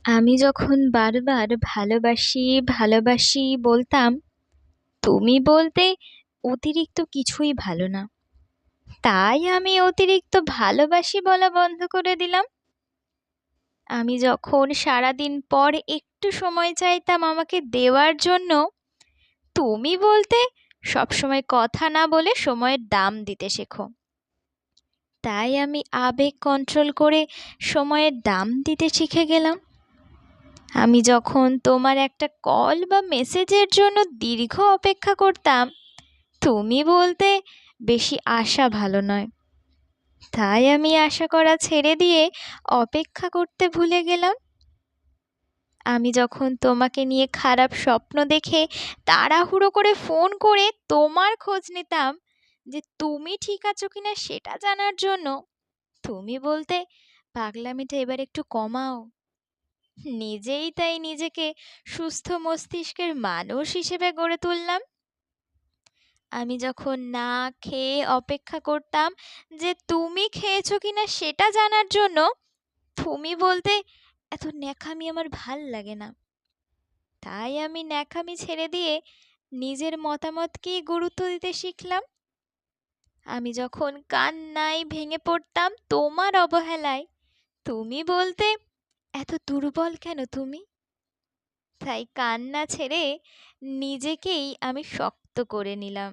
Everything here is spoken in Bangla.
আমি যখন বারবার ভালোবাসি ভালোবাসি বলতাম, তুমি বলতে অতিরিক্ত কিছুই ভালো না। তাই আমি অতিরিক্ত ভালোবাসি বলা বন্ধ করে দিলাম। আমি যখন সারাদিন পর একটু সময় চাইতাম আমাকে দেওয়ার জন্য, তুমি বলতে সবসময় কথা না বলে সময়ের দাম দিতে শেখো। তাই আমি আবেগ কন্ট্রোল করে সময়ের দাম দিতে শিখে গেলাম। আমি যখন তোমার একটা কল বা মেসেজের জন্য দীর্ঘ অপেক্ষা করতাম, তুমি বলতে বেশি আশা ভালো নয়। তাই আমি আশা করা ছেড়ে দিয়ে অপেক্ষা করতে ভুলে গেলাম। আমি যখন তোমাকে নিয়ে খারাপ স্বপ্ন দেখে তাড়াহুড়ো করে ফোন করে তোমার খোঁজ নিতাম, যে তুমি ঠিক আছো কিনা সেটা জানার জন্য, তুমি বলতে পাগলামিটা এবার একটু কমাও। নিজেই তাই নিজেকে সুস্থ মস্তিষ্কের মানুষ হিসেবে গড়ে তুললাম। আমি যখন না খেয়ে অপেক্ষা করতাম যে তুমি খেয়েছো কিনা সেটা জানার জন্য, তুমি বলতে এত ন্যাকামি আমার ভাল লাগে না। তাই আমি ন্যাকামি ছেড়ে দিয়ে নিজের মতামতকেই গুরুত্ব দিতে শিখলাম। আমি যখন কান্নায় ভেঙে পড়তাম তোমার অবহেলায়, তুমি বলতে এত দুর্বল কেন তুমি। তাই কান্না ছেড়ে নিজেকেই আমি শক্ত করে নিলাম।